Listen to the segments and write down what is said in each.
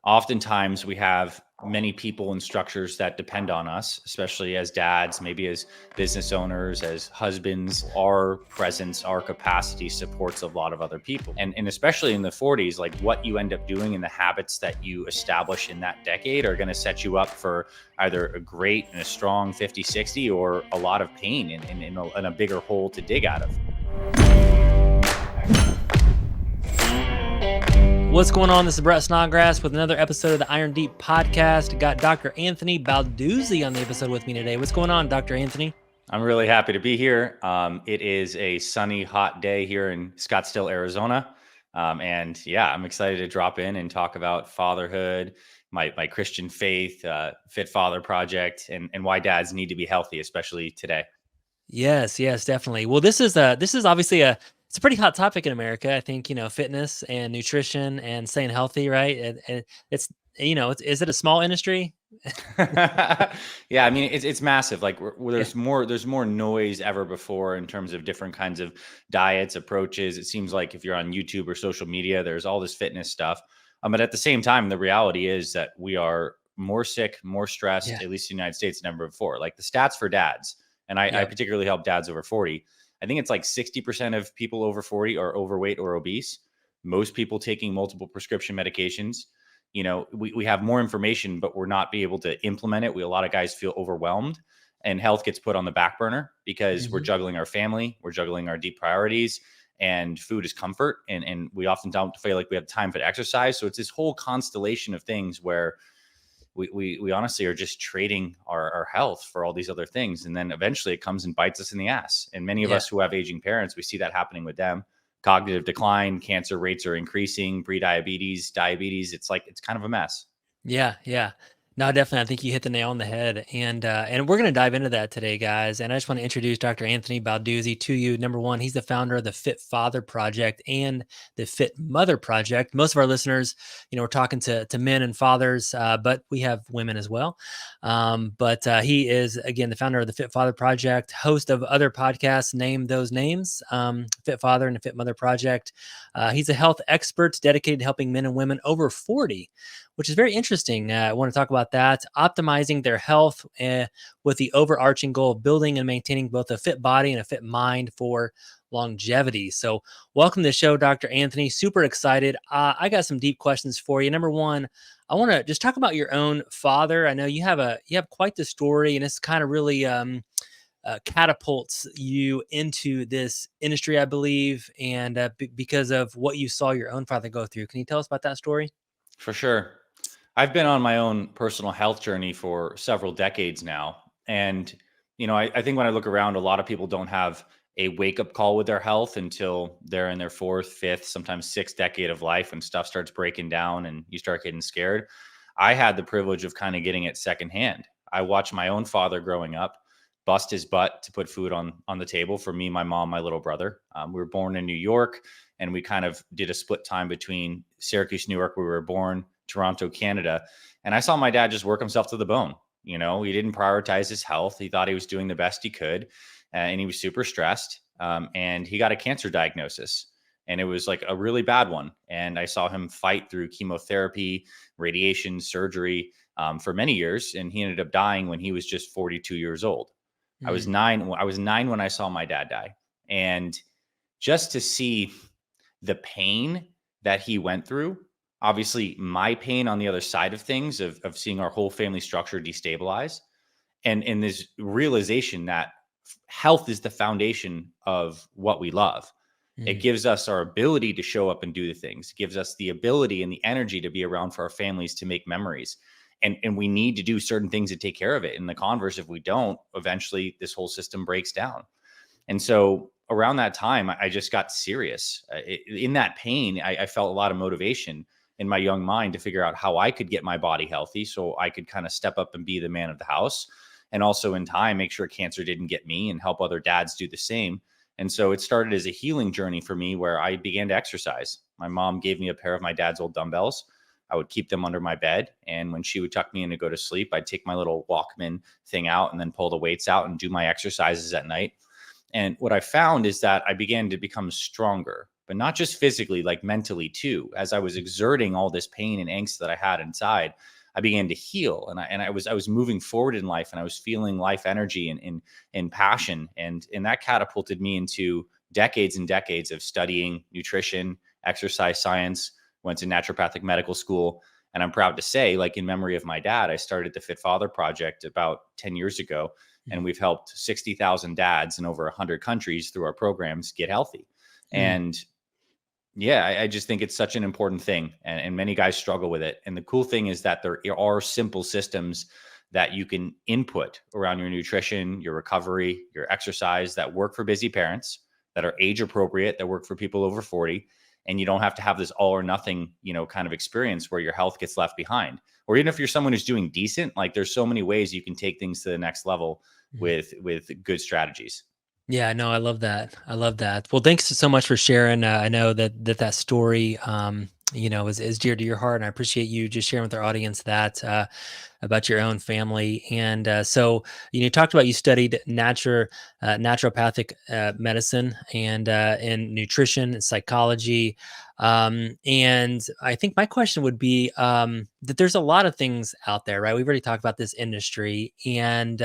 oftentimes we have many people and structures that depend on us, especially as dads, maybe as business owners, as husbands. Our presence, our capacity supports a lot of other people. And especially in the 40s, like what you end up doing and the habits that you establish in that decade are going to set you up for either a great and a strong 50, 60, or a lot of pain in a bigger hole to dig out of. What's going on? This is Brett Snodgrass with another episode of the Iron Deep podcast. Got Dr. Anthony Balduzzi on the episode with me today. What's going on, Dr. Anthony? I'm really happy to be here. It is a sunny, hot day here in Scottsdale, Arizona. And yeah, I'm excited to drop in and talk about fatherhood, my Christian faith, Fit Father Project, and why dads need to be healthy, especially today. Yes, definitely. Well, this is obviously it's a pretty hot topic in America. I think, fitness and nutrition and staying healthy, right? And it's is it a small industry? Yeah, I mean it's massive. Like there's more noise ever before in terms of different kinds of diets, approaches. It seems like if you're on YouTube or social media, there's all this fitness stuff. But at the same time, the reality is that we are more sick, more stressed, Yeah. at least in the United States, than ever before. Like the stats for dads, and I Yep. particularly help dads over 40. I think it's like 60% of people over 40 are overweight or obese. Most people taking multiple prescription medications. We have more information, but we're not be able to implement it. A lot of guys feel overwhelmed, and health gets put on the back burner because we're Mhm. juggling our family, we're juggling our deep priorities, and food is comfort. And we often don't feel like we have time for exercise. So it's this whole constellation of things where we honestly are just trading our health for all these other things. And then eventually it comes and bites us in the ass. And many of Yeah. us who have aging parents, we see that happening with them. Cognitive decline, cancer rates are increasing, prediabetes, diabetes. It's kind of a mess. Yeah. No, definitely. I think you hit the nail on the head, and we're going to dive into that today, guys. And I just want to introduce Dr. Anthony Balduzzi to you. Number one, he's the founder of the Fit Father Project and the Fit Mother Project. Most of our listeners, we're talking to men and fathers, but we have women as well. But he is again the founder of the Fit Father Project, host of other podcasts. Name those names: Fit Father and the Fit Mother Project. He's a health expert dedicated to helping men and women over 40, which is very interesting. I want to talk about that, optimizing their health with the overarching goal of building and maintaining both a fit body and a fit mind for longevity. So welcome to the show, Dr. Anthony. Super excited. I got some deep questions for you. Number one, I want to just talk about your own father. I know you have quite the story, and it's kind of really catapults you into this industry, I believe, and because of what you saw your own father go through. Can you tell us about that story? For sure. I've been on my own personal health journey for several decades now. And, I think when I look around, a lot of people don't have a wake up call with their health until they're in their fourth, fifth, sometimes sixth decade of life when stuff starts breaking down and you start getting scared. I had the privilege of kind of getting it secondhand. I watched my own father growing up bust his butt to put food on the table for me, my mom, my little brother. We were born in New York, and we kind of did a split time between Syracuse, New York, where we were born, Toronto, Canada. And I saw my dad just work himself to the bone. He didn't prioritize his health. He thought he was doing the best he could, and he was super stressed. And he got a cancer diagnosis, and it was like a really bad one. And I saw him fight through chemotherapy, radiation, surgery for many years, and he ended up dying when he was just 42 years old. I was Mm. 9. I was 9 when I saw my dad die, and just to see the pain that he went through, obviously my pain on the other side of things of seeing our whole family structure destabilize, and this realization that health is the foundation of what we love. It Mm. gives us our ability to show up and do the things. It gives us the ability and the energy to be around for our families, to make memories. And we need to do certain things to take care of it. In the converse, if we don't, eventually this whole system breaks down. And so around that time, I just got serious. In that pain, I felt a lot of motivation in my young mind to figure out how I could get my body healthy so I could kind of step up and be the man of the house. And also in time, make sure cancer didn't get me and help other dads do the same. And so it started as a healing journey for me where I began to exercise. My mom gave me a pair of my dad's old dumbbells. I would keep them under my bed. And when she would tuck me in to go to sleep, I'd take my little Walkman thing out and then pull the weights out and do my exercises at night. And what I found is that I began to become stronger. but not just physically, like mentally too. As I was exerting all this pain and angst that I had inside, I began to heal, and I was moving forward in life, and I was feeling life energy and passion, and that catapulted me into decades and decades of studying nutrition, exercise science. Went to naturopathic medical school, and I'm proud to say, like in memory of my dad, I started the Fit Father Project about 10 years ago, and we've helped 60,000 dads in over 100 countries through our programs get healthy. Mm. And yeah, I just think it's such an important thing, and many guys struggle with it. And the cool thing is that there are simple systems that you can input around your nutrition, your recovery, your exercise that work for busy parents, that are age appropriate, that work for people over 40. And you don't have to have this all or nothing, kind of experience where your health gets left behind. Or even if you're someone who's doing decent, like there's so many ways you can take things to the next level Mhm. with good strategies. Yeah, no, I love that. I love that. Well, thanks so much for sharing. I know that story, is dear to your heart, and I appreciate you just sharing with our audience that about your own family. And so, you talked about you studied naturopathic medicine and nutrition and psychology. And I think my question would be that there's a lot of things out there, right? We've already talked about this industry, and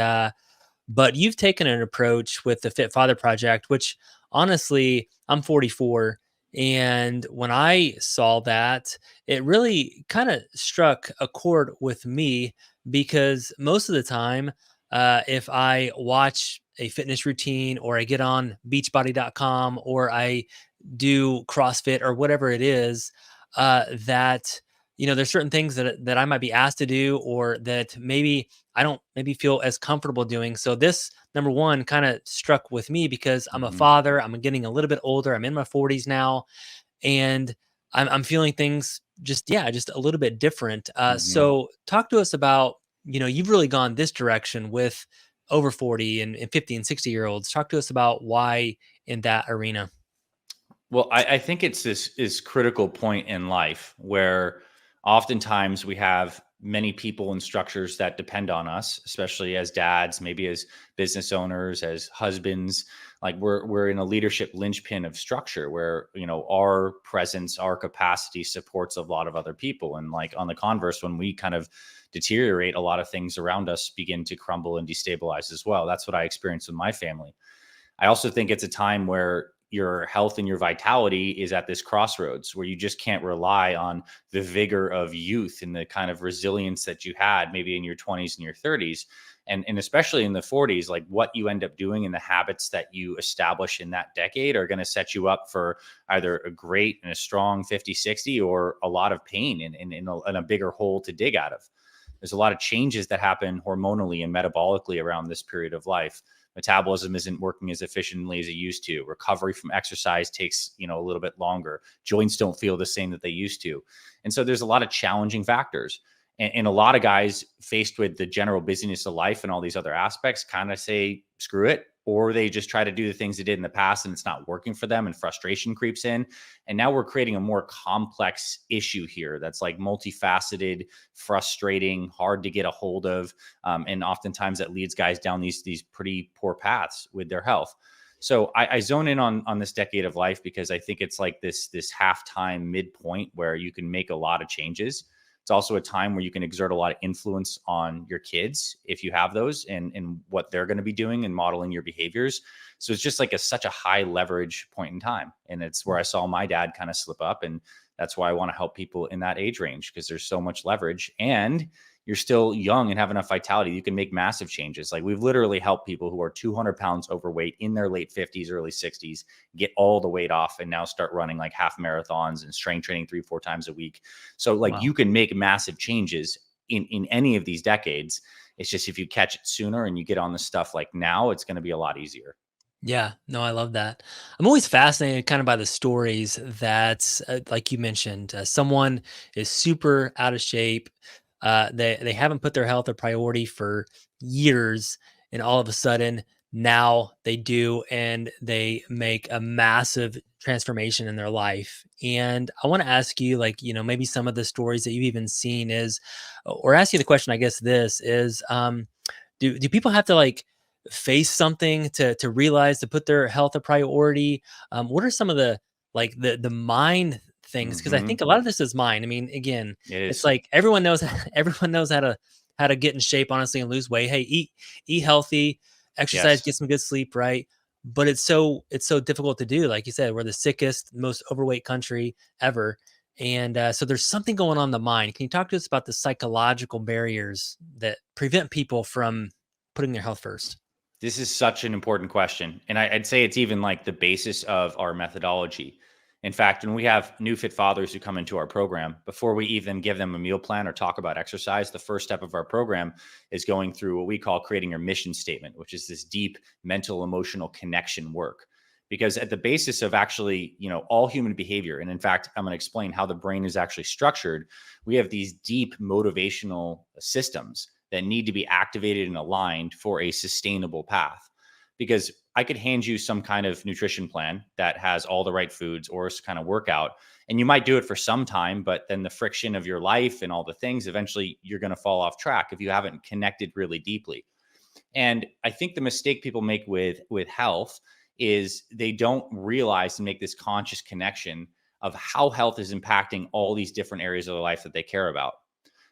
but you've taken an approach with the Fit Father Project, which honestly, I'm 44. And when I saw that, it really kind of struck a chord with me because most of the time, if I watch a fitness routine or I get on beachbody.com or I do CrossFit or whatever it is, that there's certain things that I might be asked to do or that maybe I don't maybe feel as comfortable doing. So this number one kind of struck with me because I'm a Hmm. father. I'm getting a little bit older. I'm in my 40s now, and I'm feeling things just a little bit different. Hmm. So talk to us about you've really gone this direction with over 40 and 50 and 60-year-olds. Talk to us about why in that arena. Well, I think it's this critical point in life where oftentimes we have many people and structures that depend on us, especially as dads, maybe as business owners, as husbands. Like we're in a leadership linchpin of structure where our presence, our capacity supports a lot of other people. And like on the converse, when we kind of deteriorate, a lot of things around us begin to crumble and destabilize as well. That's what I experienced with my family. I also think it's a time where your health and your vitality is at this crossroads where you just can't rely on the vigor of youth and the kind of resilience that you had maybe in your 20s and your 30s. And especially in the 40s, like what you end up doing and the habits that you establish in that decade are going to set you up for either a great and a strong 50, 60, or a lot of pain and a bigger hole to dig out of. There's a lot of changes that happen hormonally and metabolically around this period of life. Metabolism isn't working as efficiently as it used to. Recovery from exercise takes a little bit longer. Joints don't feel the same that they used to. And so there's a lot of challenging factors. And a lot of guys faced with the general busyness of life and all these other aspects kind of say screw it, or they just try to do the things they did in the past and it's not working for them and frustration creeps in. And now we're creating a more complex issue here that's like multifaceted, frustrating, hard to get a hold of, and oftentimes that leads guys down these pretty poor paths with their health. So I zone in on this decade of life because I think it's like this halftime midpoint where you can make a lot of changes. It's also a time where you can exert a lot of influence on your kids if you have those and what they're going to be doing and modeling your behaviors. So it's just like such a high leverage point in time. And it's where I saw my dad kind of slip up. And that's why I want to help people in that age range because there's so much leverage and you're still young and have enough vitality. You can make massive changes. Like we've literally helped people who are 200 pounds overweight in their late 50s, early 60s, get all the weight off and now start running like half marathons and strength training 3, 4 times a week. So like Wow. you can make massive changes in any of these decades. It's just if you catch it sooner and you get on the stuff like now, it's going to be a lot easier. Yeah, no, I love that. I'm always fascinated kind of by the stories that, like you mentioned, someone is super out of shape. They haven't put their health a priority for years, and all of a sudden now they do, and they make a massive transformation in their life. And I want to ask you, like, maybe some of the stories that you've even seen is, or ask you the question. I guess this is, do people have to like face something to realize to put their health a priority? What are some of like the mind things, because I Hmm. think a lot of this is mind. I mean, again, It it's is. like everyone knows everyone knows how to get in shape, honestly, and lose weight. Hey, eat healthy, exercise, Yes. get some good sleep, right? But it's so difficult to do. Like you said, we're the sickest, most overweight country ever. And so there's something going on in the mind. Can you talk to us about the psychological barriers that prevent people from putting their health first? This is such an important question. And I'd say it's even like the basis of our methodology. In fact, when we have new fit fathers who come into our program, before we even give them a meal plan or talk about exercise, the first step of our program is going through what we call creating your mission statement, which is this deep mental, emotional connection work. Because at the basis of actually, all human behavior, and in fact, I'm going to explain how the brain is actually structured, we have these deep motivational systems that need to be activated and aligned for a sustainable path. Because I could hand you some kind of nutrition plan that has all the right foods or some kind of workout, and you might do it for some time, but then the friction of your life and all the things, eventually you're going to fall off track if you haven't connected really deeply. And I think the mistake people make with health is they don't realize and make this conscious connection of how health is impacting all these different areas of their life that they care about.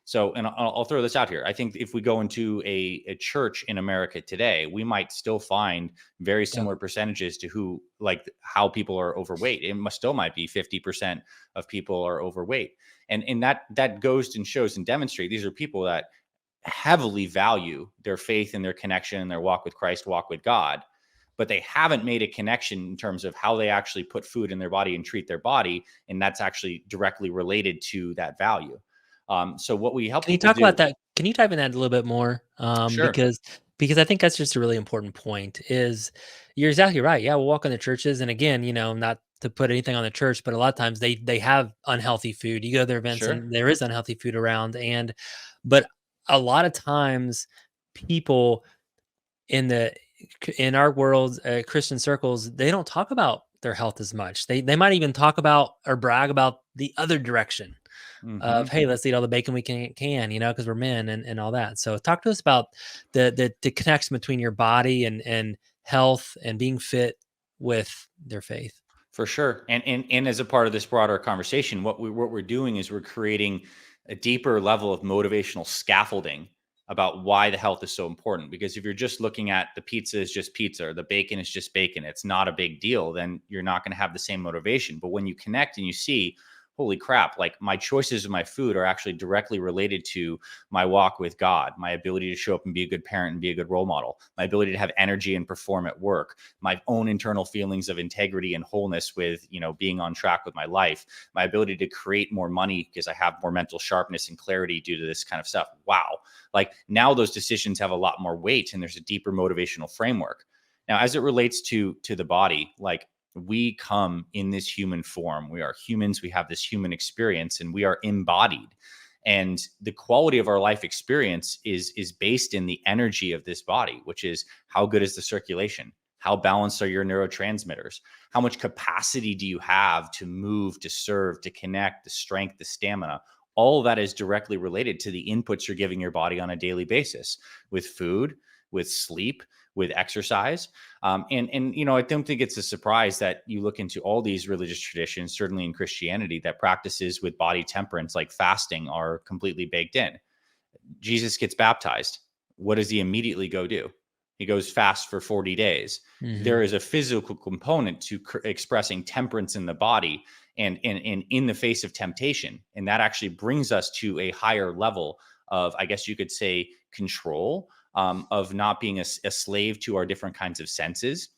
So, and I'll throw this out here. I think if we go into a church in America today, we might still find very Yeah. similar percentages to who, like how people are overweight. It must still might be 50% of people are overweight. And that goes and shows and demonstrate these are people that heavily value their faith and their connection and their walk with Christ, walk with God, but they haven't made a connection in terms of how they actually put food in their body and treat their body. And that's actually directly related to that value. So what we help Can you people talk about do, that? Can you dive in that a little bit more? sure, Because I think that's just a really important point. Is you're exactly right. Yeah, we'll walk in the churches, and again, not to put anything on the church, but a lot of times they have unhealthy food. You go to their events, sure, and there is unhealthy food around, and but a lot of times people in the in our world, Christian circles, they don't talk about their health as much. They might even talk about or brag about the other direction of, hmm hey, let's eat all the bacon we can, because we're men and all that. So talk to us about the connection between your body and health and being fit with their faith. for sure. And as a part of this broader conversation, what we're doing is we're creating a deeper level of motivational scaffolding about why the health is so important. Because if you're just looking at the pizza is just pizza or the bacon is just bacon, it's not a big deal, then you're not going to have the same motivation. But when you connect and you see, holy crap, like my choices of my food are actually directly related to my walk with God, my ability to show up and be a good parent and be a good role model, my ability to have energy and perform at work, my own internal feelings of integrity and wholeness with, being on track with my life, my ability to create more money because I have more mental sharpness and clarity due to this kind of stuff. Wow. Like now those decisions have a lot more weight and there's a deeper motivational framework. Now, as it relates to the body, like we come in this human form. We are humans. We have this human experience and we are embodied. And the quality of our life experience is based in the energy of this body, which is how good is the circulation? How balanced are your neurotransmitters? How much capacity do you have to move, to serve, to connect, the strength, the stamina? All of that is directly related to the inputs you're giving your body on a daily basis with food, with sleep, with exercise. And I don't think it's a surprise that you look into all these religious traditions, certainly in Christianity, that practices with body temperance like fasting are completely baked in. Jesus gets baptized. What does he immediately go do? He goes fast for 40 days. Hmm. There is a physical component to expressing temperance in the body and in the face of temptation. And that actually brings us to a higher level of, I guess you could say, control, of not being a slave to our different kinds of senses.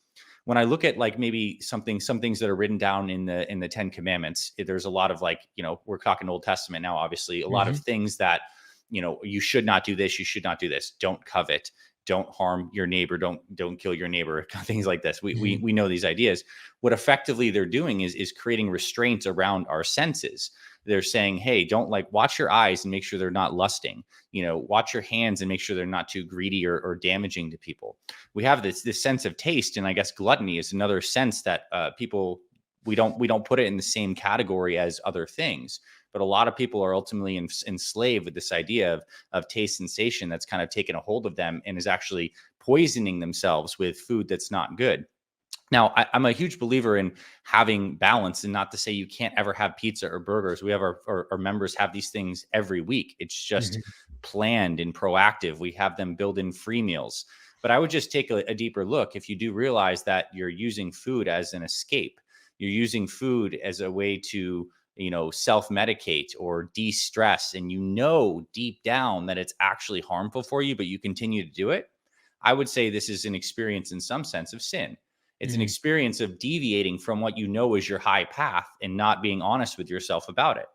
When I look at like maybe some things that are written down in the Ten Commandments, there's a lot of like, we're talking Old Testament now, obviously, a lot of Hmm. things that, you should not do this, you should not do this, don't covet, don't harm your neighbor, don't kill your neighbor, things like this. We, we Hmm. we know these ideas. What effectively they're doing is creating restraints around our senses. They're saying, hey, don't like watch your eyes and make sure they're not lusting. Watch your hands and make sure they're not too greedy or damaging to people. We have this sense of taste, and I guess gluttony is another sense that people we don't put it in the same category as other things. But a lot of people are ultimately enslaved with this idea of taste sensation that's kind of taken a hold of them and is actually poisoning themselves with food that's not good. Now, I'm a huge believer in having balance, and not to say you can't ever have pizza or burgers. We have our members have these things every week. It's just Mhm. planned and proactive. We have them build in free meals. But I would just take a deeper look. If you do realize that you're using food as an escape, you're using food as a way to, self-medicate or de-stress, and deep down that it's actually harmful for you, but you continue to do it, I would say this is an experience in some sense of sin. It's an Mhm. experience of deviating from what you know is your high path and not being honest with yourself about it.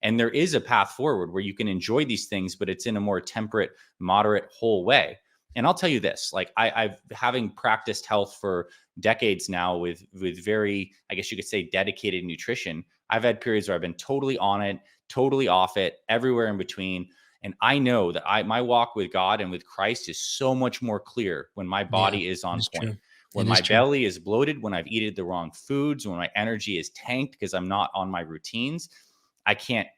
And there is a path forward where you can enjoy these things, but it's in a more temperate, moderate, whole way. And I'll tell you this, like I've having practiced health for decades now with very, I guess you could say, dedicated nutrition. I've had periods where I've been totally on it, totally off it, everywhere in between. And I know that my walk with God and with Christ is so much more clear when my Yeah, body is on it's point. true. When It is my true. belly is bloated, when I've eaten the wrong foods, when my energy is tanked because I'm not on my routines, I can't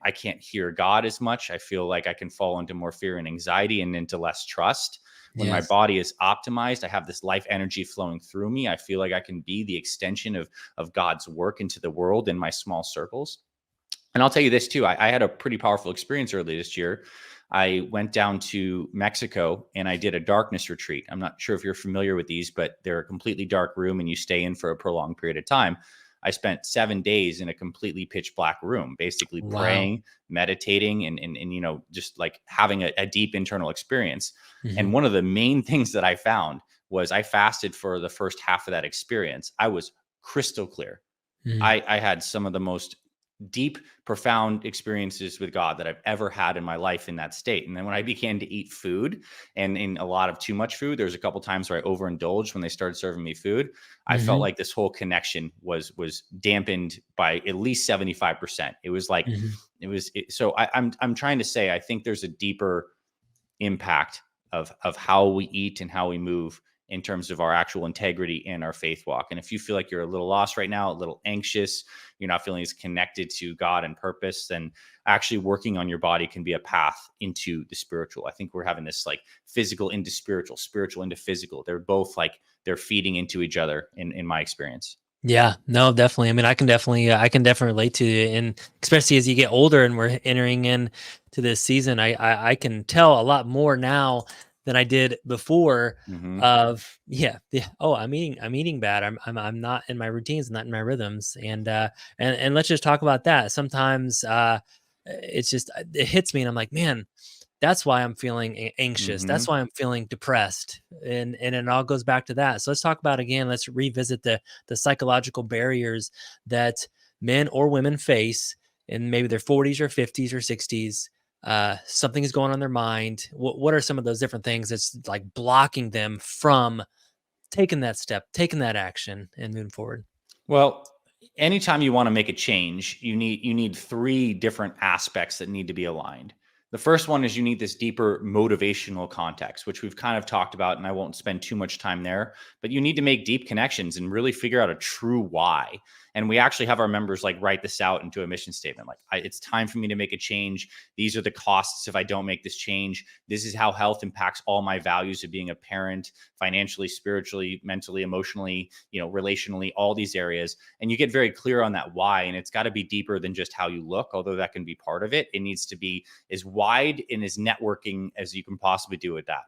hear God as much. I feel like I can fall into more fear and anxiety and into less trust. When my Yes. body is optimized, I have this life energy flowing through me. I feel like I can be the extension of God's work into the world in my small circles. And I'll tell you this too. I had a pretty powerful experience early this year. I went down to Mexico and I did a darkness retreat. I'm not sure if you're familiar with these, but they're a completely dark room and you stay in for a prolonged period of time. I spent 7 days in a completely pitch black room, basically Wow. praying, meditating, and just like having a deep internal experience. Mhm. And one of the main things that I found was I fasted for the first half of that experience. I was crystal clear. Mhm. I had some of the most deep, profound experiences with God that I've ever had in my life in that state. And then when I began to eat food and in a lot of too much food, there's a couple times where I overindulged when they started serving me food. I felt Mhm. like this whole connection was dampened by at least 75%. It was like Mhm. so I'm trying to say I think there's a deeper impact of how we eat and how we move in terms of our actual integrity and our faith walk. And if you feel like you're a little lost right now, a little anxious, you're not feeling as connected to God and purpose, then actually working on your body can be a path into the spiritual. I think we're having this like physical into spiritual, spiritual into physical. They're both like they're feeding into each other in my experience. Yeah, no, definitely. I mean, I can definitely relate to you, and especially as you get older and we're entering in to this season, I can tell a lot more now than I did before. Hmm. Of yeah. Oh, I'm eating bad. I'm not in my routines, not in my rhythms, and let's just talk about that. Sometimes it's just it hits me, and I'm like, man, that's why I'm feeling anxious. That's Hmm. why I'm feeling depressed. And it all goes back to that. So let's talk about again, let's revisit the psychological barriers that men or women face in maybe their 40s or 50s or 60s. Something is going on in their mind. What are some of those different things that's like blocking them from taking that step, taking that action and moving forward? Well, anytime you want to make a change, you need three different aspects that need to be aligned. The first one is you need this deeper motivational context, which we've kind of talked about, and I won't spend too much time there. But you need to make deep connections and really figure out a true why. And we actually have our members like write this out into a mission statement. Like, it's time for me to make a change. These are the costs if I don't make this change. This is how health impacts all my values of being a parent, financially, spiritually, mentally, emotionally, relationally, all these areas. And you get very clear on that why. And it's got to be deeper than just how you look, although that can be part of it. It needs to be as wide and as networking as you can possibly do with that.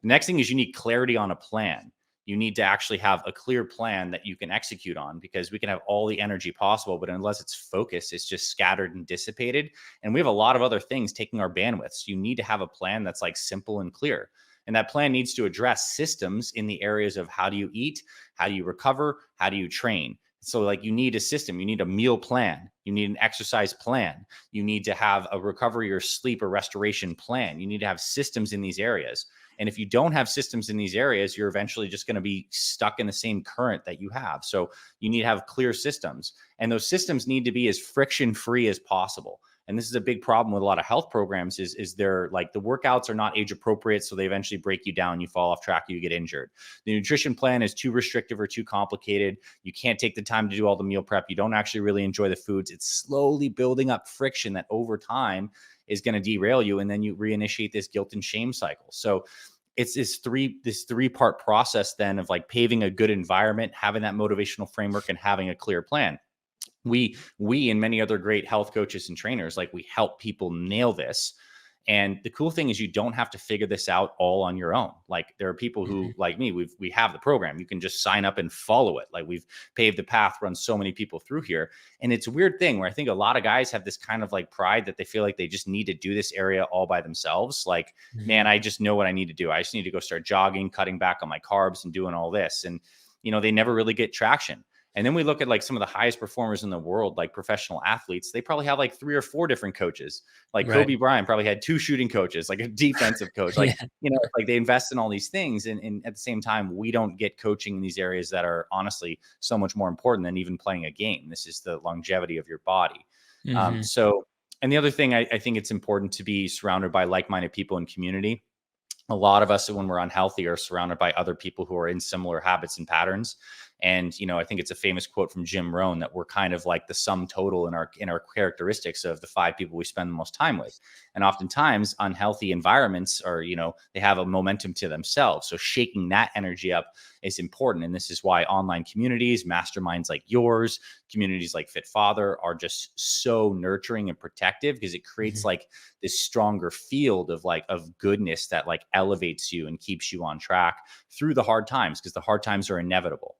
The next thing is you need clarity on a plan. You need to actually have a clear plan that you can execute on, because we can have all the energy possible, but unless it's focused, it's just scattered and dissipated. And we have a lot of other things taking our bandwidths. You need to have a plan that's like simple and clear. And that plan needs to address systems in the areas of how do you eat, how do you recover, how do you train. So, like, you need a system, you need a meal plan, you need an exercise plan, you need to have a recovery or sleep or restoration plan. You need to have systems in these areas. And if you don't have systems in these areas, you're eventually just going to be stuck in the same current that you have. So, you need to have clear systems, and those systems need to be as friction free as possible. And this is a big problem with a lot of health programs is they're like the workouts are not age appropriate, so they eventually break you down, you fall off track, you get injured. The nutrition plan is too restrictive or too complicated. You can't take the time to do all the meal prep. You don't actually really enjoy the foods. It's slowly building up friction that over time is going to derail you, and then you reinitiate this guilt and shame cycle. So it's this three-part process then of like paving a good environment, having that motivational framework, and having a clear plan. We and many other great health coaches and trainers, like, we help people nail this. And the cool thing is, you don't have to figure this out all on your own. Like, there are people who, Mhm. like me, we have the program. You can just sign up and follow it. Like, we've paved the path, run so many people through here. And it's a weird thing where I think a lot of guys have this kind of like pride that they feel like they just need to do this area all by themselves. Like, man, Mhm. I just know what I need to do. I just need to go start jogging, cutting back on my carbs, and doing all this. And they never really get traction. And then we look at like some of the highest performers in the world, like professional athletes. They probably have like 3 or 4 different coaches. Like Right. Kobe Bryant probably had 2 shooting coaches, like a defensive coach. Like, Yeah. it's like they invest in all these things. And at the same time, we don't get coaching in these areas that are honestly so much more important than even playing a game. This is the longevity of your body. Mhm. And the other thing, I think it's important to be surrounded by like-minded people in community. A lot of us, when we're unhealthy, are surrounded by other people who are in similar habits and patterns. And I think it's a famous quote from Jim Rohn that we're kind of like the sum total in our characteristics of the 5 people we spend the most time with. And oftentimes unhealthy environments are, they have a momentum to themselves, so shaking that energy up is important. And this is why online communities, masterminds like yours, communities like Fit Father, are just so nurturing and protective, because it creates Mhm. like this stronger field of goodness that like elevates you and keeps you on track through the hard times, because the hard times are inevitable.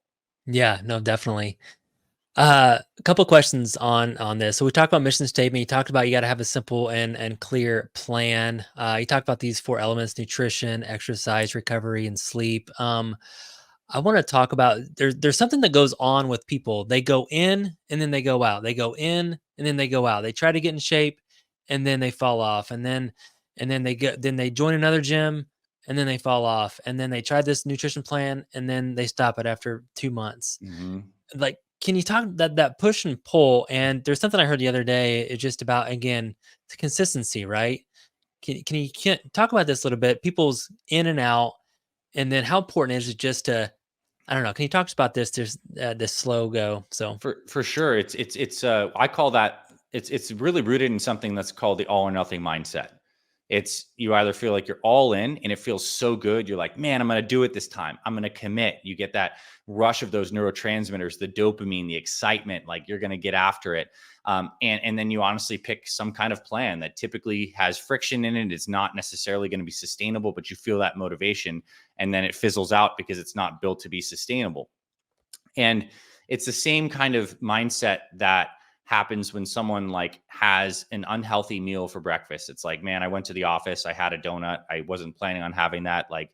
Yeah, no, definitely. A couple questions on this. So we talked about mission statement. You talked about you got to have a simple and clear plan. You talked about these four elements: nutrition, exercise, recovery, and sleep. I want to talk about there's something that goes on with people. They go in and then they go out. They go in and then they go out. They try to get in shape and then they fall off. And then they join another gym and then they fall off. And then they try this nutrition plan and then they stop it after 2 months. Hmm. Like, can you talk that push and pull? And there's something I heard the other day. It's just about, again, the consistency, right? Can talk about this a little bit? People's in and out, and then how important is it just to, I don't know. Can you talk about this? There's this slow go. So. For sure, it's I call that, it's really rooted in something that's called the all or nothing mindset. It's, you either feel like you're all in and it feels so good, you're like, man, I'm going to do it this time, I'm going to commit. You get that rush of those neurotransmitters, the dopamine, the excitement, like you're going to get after it. And then you honestly pick some kind of plan that typically has friction in it. It's not necessarily going to be sustainable, but you feel that motivation, and then it fizzles out because it's not built to be sustainable. And it's the same kind of mindset that happens when someone like has an unhealthy meal for breakfast. It's like, man, I went to the office, I had a donut, I wasn't planning on having that. Like,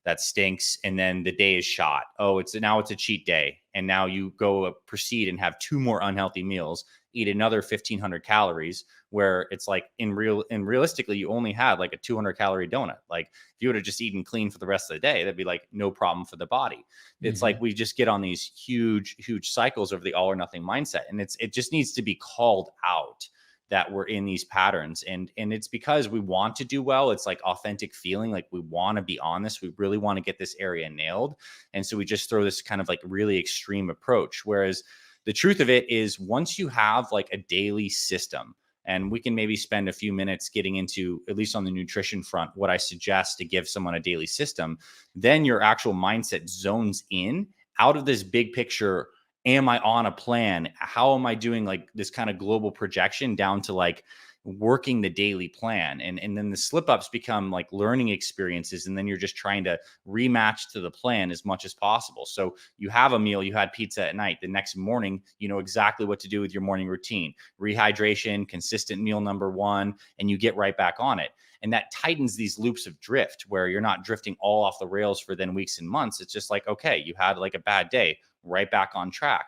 that stinks. And then the day is shot. Oh, it's a cheat day. And now you go proceed and have 2 more unhealthy meals, eat another 1,500 calories, where it's like, realistically, you only had like a 200-calorie donut. Like, if you would have just eaten clean for the rest of the day, that'd be like no problem for the body. It's Mhm. like we just get on these huge cycles of the all or nothing mindset, and it just needs to be called out that we're in these patterns. And it's because we want to do well. It's like authentic feeling, like we want to be honest, we really want to get this area nailed. And so we just throw this kind of like really extreme approach, whereas the truth of it is, once you have like a daily system, and we can maybe spend a few minutes getting into, at least on the nutrition front, what I suggest to give someone a daily system, then your actual mindset zones in out of this big picture. Am I on a plan? How am I doing, like this kind of global projection down to like working the daily plan? And then the slip ups become like learning experiences. And then you're just trying to rematch to the plan as much as possible. So you have a meal, you had pizza at night. The next morning, you know exactly what to do with your morning routine: rehydration, consistent meal number one, and you get right back on it. And that tightens these loops of drift where you're not drifting all off the rails for then weeks and months. It's just like, okay, you had like a bad day, right back on track.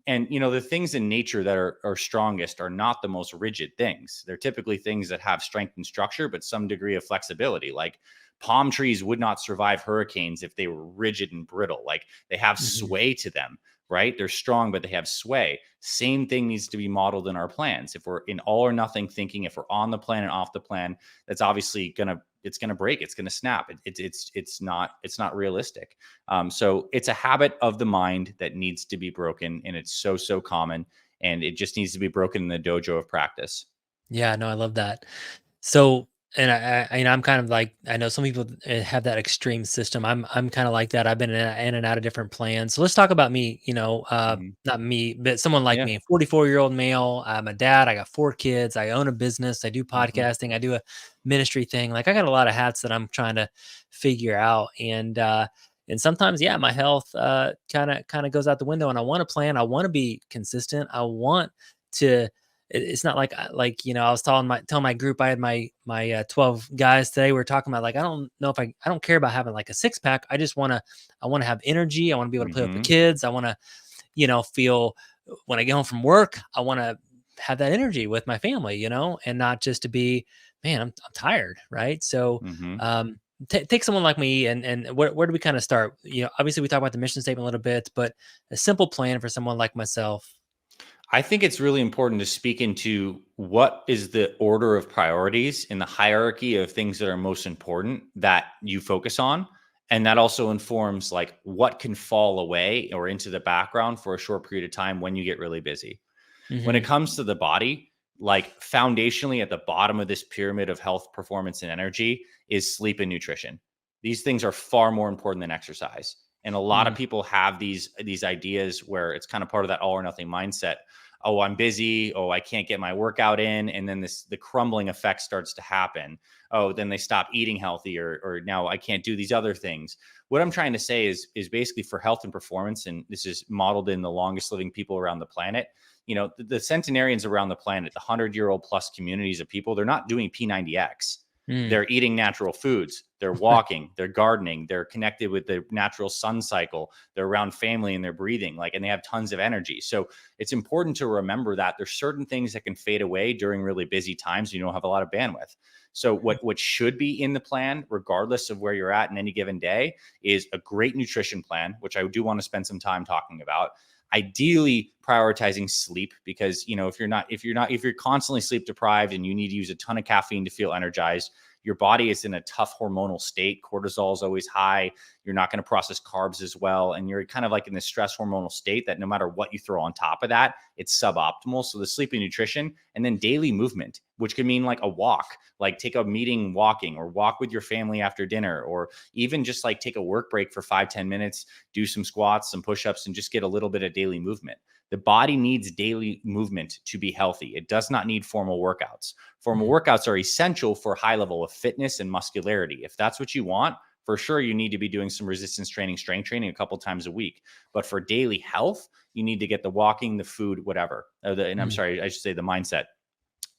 And the things in nature that are strongest are not the most rigid things. They're typically things that have strength and structure, but some degree of flexibility. Like, palm trees would not survive hurricanes if they were rigid and brittle. Like, they have Mhm. sway to them, right? They're strong, but they have sway. Same thing needs to be modeled in our plans. If we're in all or nothing thinking, if we're on the plan and off the plan, that's obviously it's gonna break. It's gonna snap. It's not realistic. So it's a habit of the mind that needs to be broken, and it's so common, and it just needs to be broken in the dojo of practice. Yeah, no, I love that. So, And I'm kind of like, I know some people have that extreme system. I'm kind of like that. I've been in and out of different plans. So let's talk about me. Mhm. Not me, but someone like Yeah. me, 44-year-old male. I'm a dad. I got 4 kids. I own a business. I do Mhm. podcasting. I do a ministry thing. Like I got a lot of hats that I'm trying to figure out. And sometimes, yeah, my health kind of goes out the window. And I want to plan. I want to be consistent. I want to it's not like I was telling my group I had my 12 guys today. We were talking about like I don't know if I don't care about having like a six pack. I want to have energy. I want to be able to play with the Mhm. kids. I want to feel when I get home from work. I want to have that energy with my family, and not just to be man. I'm tired, right? So Mhm. um, take someone like me and where do we kind of start? Obviously we talk about the mission statement a little bit, but a simple plan for someone like myself. I think it's really important to speak into what is the order of priorities in the hierarchy of things that are most important that you focus on. And that also informs like what can fall away or into the background for a short period of time when you get really busy. When it Hmm. comes to the body, like foundationally at the bottom of this pyramid of health, performance, and energy is sleep and nutrition. These things are far more important than exercise. And a lot of Mm, people have these ideas where it's kind of part of that all or nothing mindset. Oh, I'm busy. Oh, I can't get my workout in. And then the crumbling effect starts to happen. Oh, then they stop eating healthy, or now I can't do these other things. What I'm trying to say is basically for health and performance, and this is modeled in the longest living people around the planet. The centenarians around the planet, the 100-year-old plus communities of people, they're not doing P90X. mm, They're eating natural foods. They're walking. They're gardening. They're connected with the natural sun cycle. They're around family and they're breathing, and they have tons of energy. So it's important to remember that there's certain things that can fade away during really busy times. You don't have a lot of bandwidth. So what should be in the plan, regardless of where you're at in any given day, is a great nutrition plan, which I do want to spend some time talking about. Ideally prioritizing sleep, because if you're constantly sleep deprived and you need to use a ton of caffeine to feel energized, your body is in a tough hormonal state. Cortisol is always high. You're not going to process carbs as well, and you're kind of like in this stress hormonal state that no matter what you throw on top of that, it's suboptimal. So the sleep and nutrition, and then daily movement, which could mean like a walk, like take a meeting walking, or walk with your family after dinner, or even just like take a work break for 5-10 minutes, do some squats, some push-ups, and just get a little bit of daily movement. The body needs daily movement to be healthy. It does not need formal workouts. Formal mm, workouts are essential for high level of fitness and muscularity. If that's what you want, for sure, you need to be doing some resistance training, strength training a couple times a week. But for daily health, you need to get the walking, the food, whatever. And I'm mm, sorry, I should say the mindset.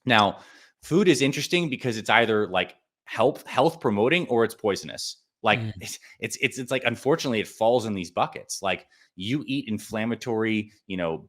Now, food is interesting because it's either like health promoting or it's poisonous. Like mm, it's like, unfortunately, it falls in these buckets. Like you eat inflammatory,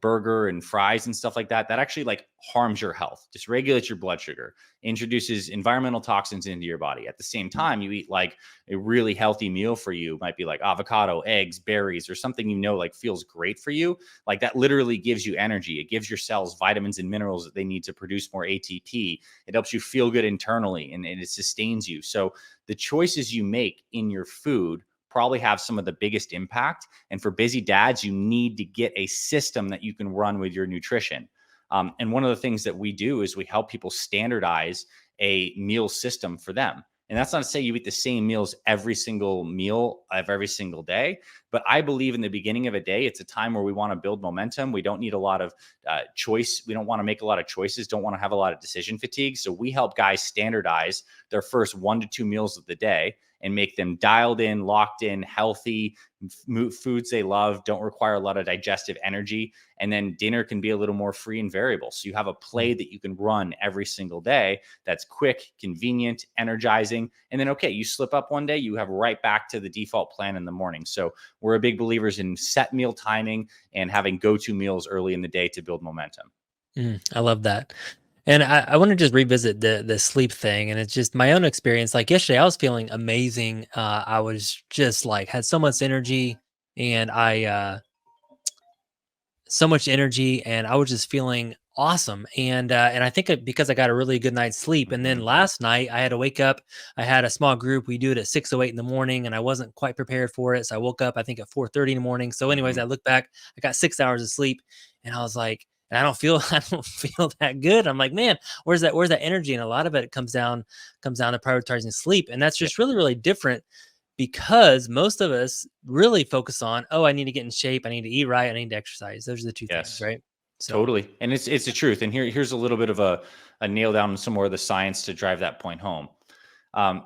burger and fries and stuff like that. That actually like harms your health, dysregulates your blood sugar, introduces environmental toxins into your body. At the same time, you eat like a really healthy meal for you. Might be like avocado, eggs, berries, or something like feels great for you. Like that literally gives you energy. It gives your cells vitamins and minerals that they need to produce more ATP. It helps you feel good internally, and it sustains you. So the choices you make in your food probably have some of the biggest impact. And for busy dads, you need to get a system that you can run with your nutrition. And one of the things that we do is we help people standardize a meal system for them. And that's not to say you eat the same meals every single meal of every single day. But I believe in the beginning of a day, it's a time where we want to build momentum. We don't need a lot of choice. We don't want to make a lot of choices, don't want to have a lot of decision fatigue. So we help guys standardize their first 1 to 2 meals of the day and make them dialed in, locked in, healthy foods they love, don't require a lot of digestive energy. And then dinner can be a little more free and variable. So you have a play mm. that you can run every single day that's quick, convenient, energizing. And then, okay, you slip up one day, you have right back to the default plan in the morning. So we're a big believers in set meal timing and having go-to meals early in the day to build momentum. I love that. And I want to just revisit the sleep thing. And it's just my own experience. Like yesterday, I was feeling amazing. I was just like had so much energy, and I so much energy, and I was just feeling awesome. And I think because I got a really good night's sleep. And then Mhm. last night I had to wake up. I had a small group. We do it at 6:08 in the morning, and I wasn't quite prepared for it. So I woke up I think at 4:30 in the morning. So, anyways, Mhm. I look back. I got 6 hours of sleep, and I was like, and I don't feel I don't feel that good. I'm like, man, where's that energy? And a lot of it comes down to prioritizing sleep, and that's Yeah. just really really different because most of us really focus on, oh, I need to get in shape, I need to eat right, I need to exercise. Those are the two things, Yes. right? So, Totally. And it's the truth. And here's a little bit of a nail down on some more of the science to drive that point home. Um,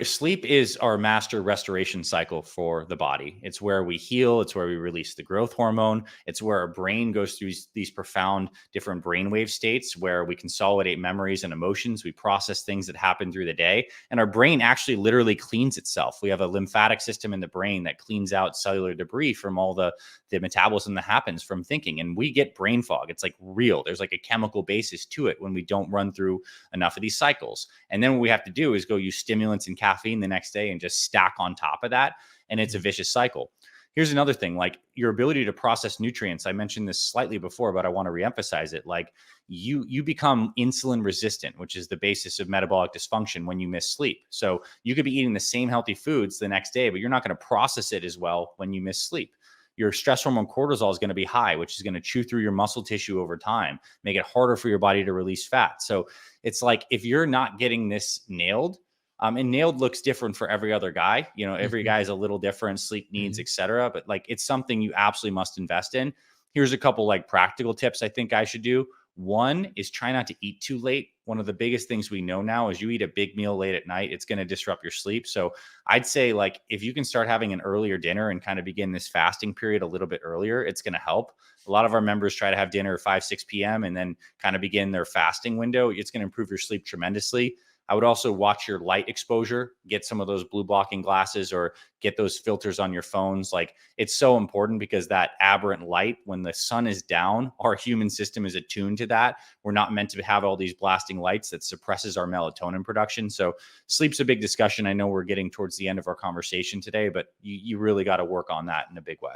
Sleep is our master restoration cycle for the body. It's where we heal. It's where we release the growth hormone. It's where our brain goes through these profound different brainwave states where we consolidate memories and emotions. We process things that happen through the day. And our brain actually literally cleans itself. We have a lymphatic system in the brain that cleans out cellular debris from all the metabolism that happens from thinking. And we get brain fog. It's like real. There's like a chemical basis to it when we don't run through enough of these cycles. And then what we have to do is go use stimulants and caffeine the next day and just stack on top of that. And it's a vicious cycle. Here's another thing, like your ability to process nutrients. I mentioned this slightly before, but I want to reemphasize it. Like you become insulin resistant, which is the basis of metabolic dysfunction when you miss sleep. So you could be eating the same healthy foods the next day, but you're not going to process it as well when you miss sleep. Your stress hormone cortisol is going to be high, which is going to chew through your muscle tissue over time, make it harder for your body to release fat. So it's like if you're not getting this nailed, and nailed looks different for every other guy. You know, every mhm, guy is a little different, sleep needs, mhm. etc. But like, it's something you absolutely must invest in. Here's a couple like practical tips I think I should do. One is try not to eat too late. One of the biggest things we know now is you eat a big meal late at night, it's going to disrupt your sleep. So I'd say like if you can start having an earlier dinner and kind of begin this fasting period a little bit earlier, it's going to help. A lot of our members try to have dinner at 5, 6 p.m. and then kind of begin their fasting window. It's going to improve your sleep tremendously. I would also watch your light exposure, get some of those blue blocking glasses or get those filters on your phones. Like it's so important because that aberrant light, when the sun is down, our human system is attuned to that. We're not meant to have all these blasting lights that suppresses our melatonin production. So sleep's a big discussion. I know we're getting towards the end of our conversation today, but you really got to work on that in a big way.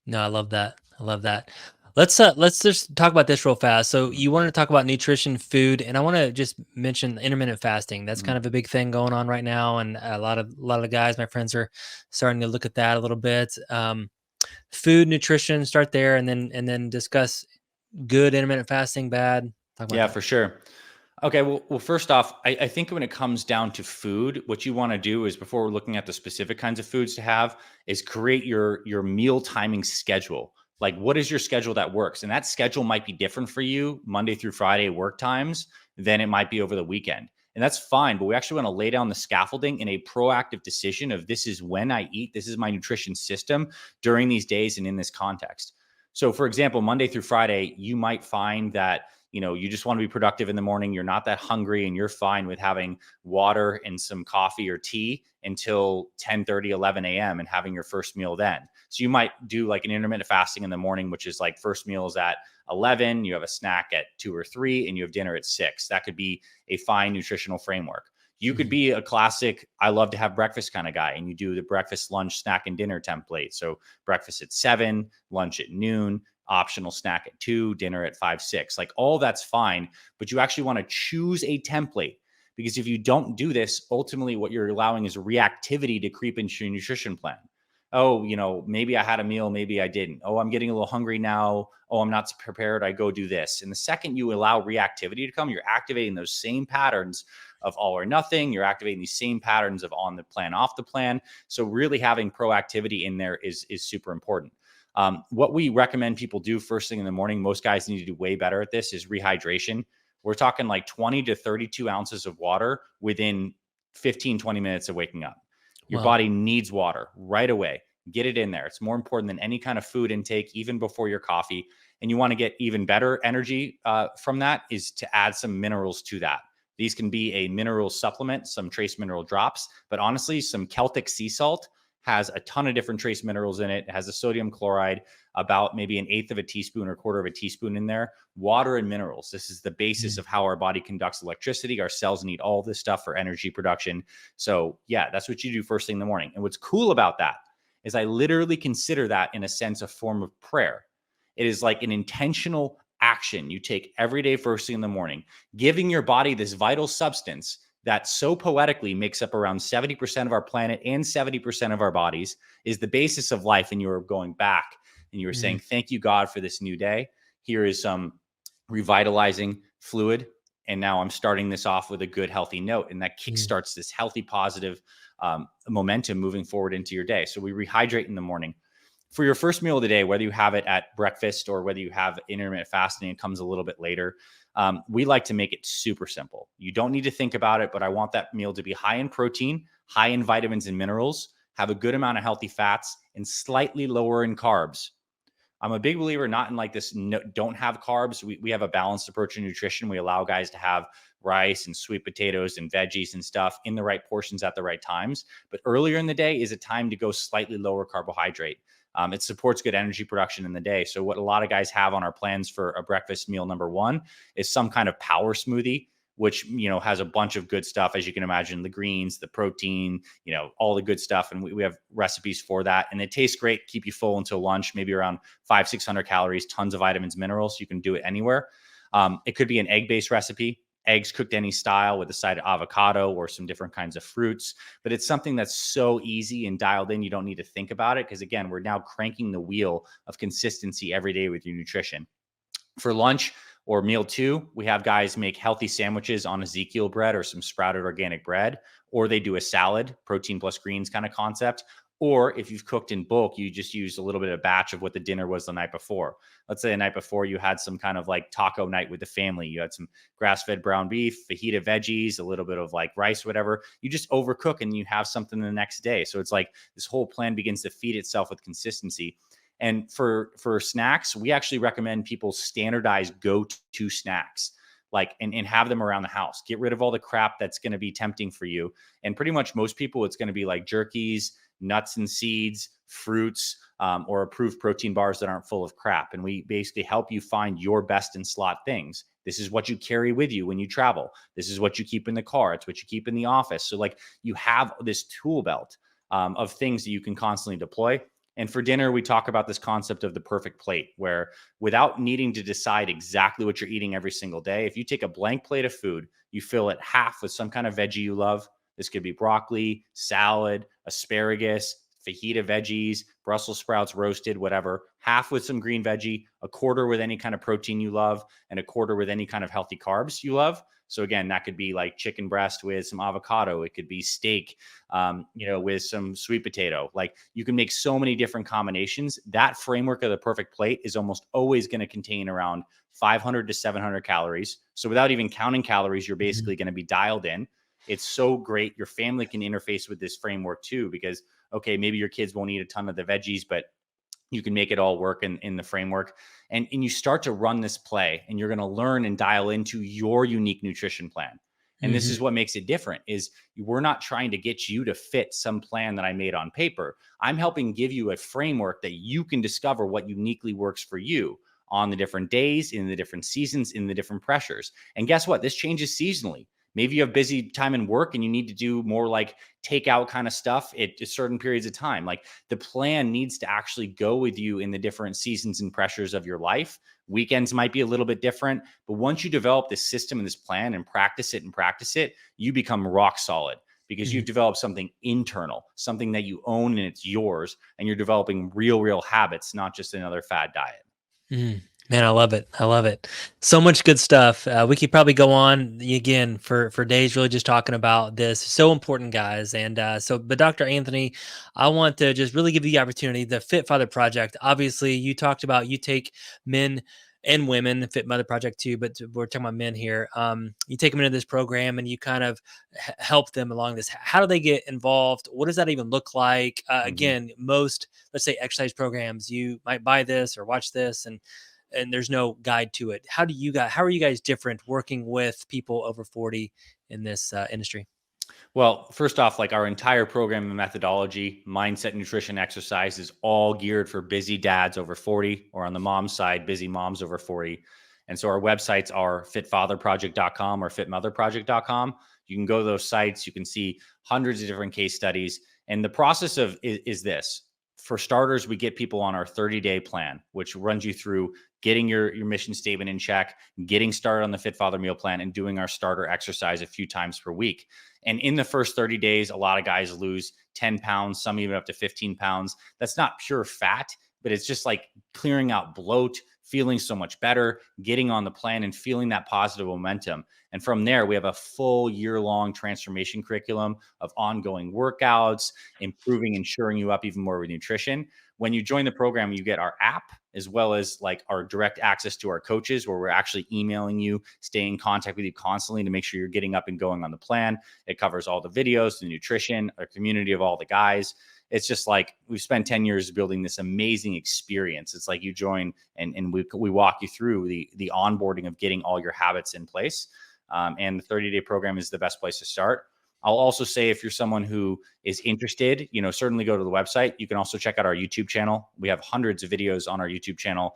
No, I love that. I love that. Let's just talk about this real fast. So Mhm. you wanted to talk about nutrition, food, and I want to just mention intermittent fasting. That's Mhm. kind of a big thing going on right now, and a lot of guys, my friends, are starting to look at that a little bit. Food, nutrition, start there, and then discuss good intermittent fasting, bad. Talk about Yeah, that. for sure. Okay, well, first off, I think when it comes down to food, what you want to do is before we're looking at the specific kinds of foods to have, is create your meal timing schedule. Like, what is your schedule that works? And that schedule might be different for you Monday through Friday work times than it might be over the weekend. And that's fine, but we actually want to lay down the scaffolding in a proactive decision of this is when I eat, this is my nutrition system during these days and in this context. So, for example, Monday through Friday, you might find that you just want to be productive in the morning, you're not that hungry, and you're fine with having water and some coffee or tea until 10:30, 11 a.m. and having your first meal then. So you might do like an intermittent fasting in the morning, which is like first meal is at 11, you have a snack at 2 or 3, and you have dinner at 6. That could be a fine nutritional framework. You could Mhm. be a classic I love to have breakfast kind of guy, and you do the breakfast, lunch, snack, and dinner template. So breakfast at 7, lunch at noon, optional snack at 2, dinner at 5, 6. Like all that's fine, but you actually want to choose a template, because if you don't do this, ultimately what you're allowing is reactivity to creep into your nutrition plan. Oh, maybe I had a meal, maybe I didn't. Oh, I'm getting a little hungry now. Oh, I'm not prepared. I go do this. And the second you allow reactivity to come, you're activating those same patterns of all or nothing. You're activating these same patterns of on the plan, off the plan. So really having proactivity in there is super important. What we recommend people do first thing in the morning, most guys need to do way better at this, is rehydration. We're talking like 20 to 32 ounces of water within 15, 20 minutes of waking up. Your Well, body needs water right away. Get it in there. It's more important than any kind of food intake, even before your coffee. And you want to get even better energy from that is to add some minerals to that. These can be a mineral supplement, some trace mineral drops, but honestly, some Celtic sea salt has a ton of different trace minerals in it. It has a sodium chloride, about maybe an eighth of a teaspoon or quarter of a teaspoon in there. Water and minerals. This is the basis mm, of how our body conducts electricity. Our cells need all this stuff for energy production. So, yeah, that's what you do first thing in the morning. And what's cool about that is I literally consider that in a sense a form of prayer. It is like an intentional action you take every day first thing in the morning, giving your body this vital substance that so poetically makes up around 70% of our planet and 70% of our bodies, is the basis of life. And you're going back and you were mm, saying, thank you, God, for this new day. here is some revitalizing fluid. And now I'm starting this off with a good, healthy note. And that Mm. kickstarts this healthy, positive momentum moving forward into your day. So we rehydrate in the morning. For your first meal of the day, whether you have it at breakfast or whether you have intermittent fasting, it comes a little bit later. We like to make it super simple. You don't need to think about it, but I want that meal to be high in protein, high in vitamins and minerals, have a good amount of healthy fats, and slightly lower in carbs. I'm a big believer not in like this no, don't have carbs. We have a balanced approach to nutrition. We allow guys to have rice and sweet potatoes and veggies and stuff in the right portions at the right times. But earlier in the day is a time to go slightly lower carbohydrate. It supports good energy production in the day. So what a lot of guys have on our plans for a breakfast meal number one is some kind of power smoothie, which, has a bunch of good stuff, as you can imagine, the greens, the protein, all the good stuff. And we have recipes for that. And it tastes great, keep you full until lunch, maybe around 500-600 calories, tons of vitamins, minerals. You can do it anywhere. It could be an egg-based recipe, eggs cooked any style with a side of avocado or some different kinds of fruits. But it's something that's so easy and dialed in, you don't need to think about it. Because again, we're now cranking the wheel of consistency every day with your nutrition. For lunch or meal two, we have guys make healthy sandwiches on Ezekiel bread or some sprouted organic bread, or they do a salad, protein plus greens kind of concept. Or if you've cooked in bulk, you just use a little bit of batch of what the dinner was the night before. Let's say the night before you had some kind of like taco night with the family. You had some grass-fed brown beef, fajita veggies, a little bit of like rice, whatever. You just overcook and you have something the next day. So it's like this whole plan begins to feed itself with consistency. And for snacks, we actually recommend people standardize go-to snacks, like and have them around the house. Get rid of all the crap that's going to be tempting for you. And pretty much most people, it's going to be like jerkies, nuts and seeds, fruits, or approved protein bars that aren't full of crap. And we basically help you find your best in slot things. This is what you carry with you when you travel. This is what you keep in the car. It's what you keep in the office. So like you have this tool belt of things that you can constantly deploy. And for dinner, we talk about this concept of the perfect plate, where without needing to decide exactly what you're eating every single day, if you take a blank plate of food, you fill it half with some kind of veggie you love. This could be broccoli, salad, asparagus, fajita veggies, Brussels sprouts roasted, whatever, half with some green veggie, a quarter with any kind of protein you love, and a quarter with any kind of healthy carbs you love. So again, that could be like chicken breast with some avocado. It could be steak, with some sweet potato. Like you can make so many different combinations. That framework of the perfect plate is almost always going to contain around 500 to 700 calories. So without even counting calories, you're basically going to be dialed in. It's so great. Your family can interface with this framework too, because, okay, maybe your kids won't eat a ton of the veggies, but you can make it all work in the framework. And you start to run this play and you're going to learn and dial into your unique nutrition plan. And this is what makes it different is we're not trying to get you to fit some plan that I made on paper. I'm helping give you a framework that you can discover what uniquely works for you on the different days, in the different seasons, in the different pressures. And guess what? This changes seasonally. Maybe you have busy time in work and you need to do more like takeout kind of stuff at certain periods of time. Like the plan needs to actually go with you in the different seasons and pressures of your life. Weekends might be a little bit different, but once you develop this system and this plan and practice it, you become rock solid because you've developed something internal, something that you own and it's yours, and you're developing real habits, not just another fad diet. Man, I love it. I love it. So much good stuff. We could probably go on again for days, really just talking about this. So important, guys. And but Dr. Anthony, I want to just really give you the opportunity. The Fit Father Project. Obviously, you talked about you take men and women, Fit Mother Project too, but we're talking about men here. You take them into this program and you kind of help them along this. How do they get involved? What does that even look like? Again, most, let's say, exercise programs, you might buy this or watch this and there's no guide to it. How are you guys different working with people over 40 in this industry? Well, first off, like our entire program and methodology, mindset, nutrition, exercise is all geared for busy dads over 40, or on the mom side, busy moms over 40. And so our websites are fitfatherproject.com or fitmotherproject.com. You can go to those sites. You can see hundreds of different case studies. And the process is this. For starters, we get people on our 30-day plan, which runs you through getting your mission statement in check, getting started on the Fit Father meal plan, and doing our starter exercise a few times per week. And in the first 30 days, a lot of guys lose 10 pounds, some even up to 15 pounds. That's not pure fat, but it's just like clearing out bloat, feeling so much better, getting on the plan and feeling that positive momentum. And from there, we have a full year-long transformation curriculum of ongoing workouts, improving and shoring you up even more with nutrition. When you join the program, you get our app as well as like our direct access to our coaches, where we're actually emailing you, staying in contact with you constantly to make sure you're getting up and going on the plan. It covers all the videos, the nutrition, a community of all the guys. It's just like we've spent 10 years building this amazing experience. It's like you join and we walk you through the onboarding of getting all your habits in place. And the 30-day program is the best place to start. I'll also say if you're someone who is interested, certainly go to the website. You can also check out our YouTube channel. We have hundreds of videos on our YouTube channel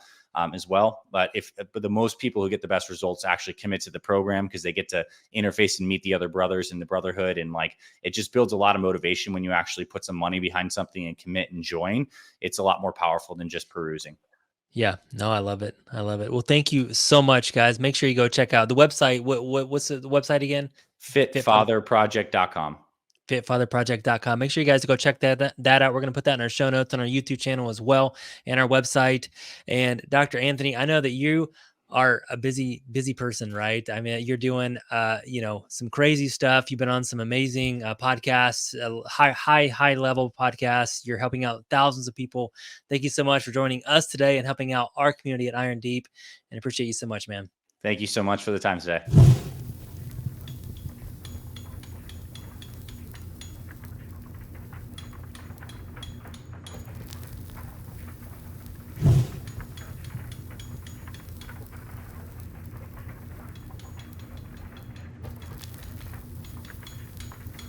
as well. But the most people who get the best results actually commit to the program because they get to interface and meet the other brothers in the brotherhood. And like, it just builds a lot of motivation when you actually put some money behind something and commit and join. It's a lot more powerful than just perusing. Yeah, no, I love it. I love it. Well, thank you so much, guys. Make sure you go check out the website. What's the website again? Fit Father Fitfatherproject.com. fitfatherproject.com. Make sure you guys go check that out. We're going to put that in our show notes on our YouTube channel as well and our website. And Dr. Anthony, I know that you are a busy person, right? I mean, you're doing some crazy stuff. You've been on some amazing podcasts, high level podcasts. You're helping out thousands of people. Thank you so much for joining us today and helping out our community at Iron Deep, and appreciate you so much, man. Thank you so much for the time today.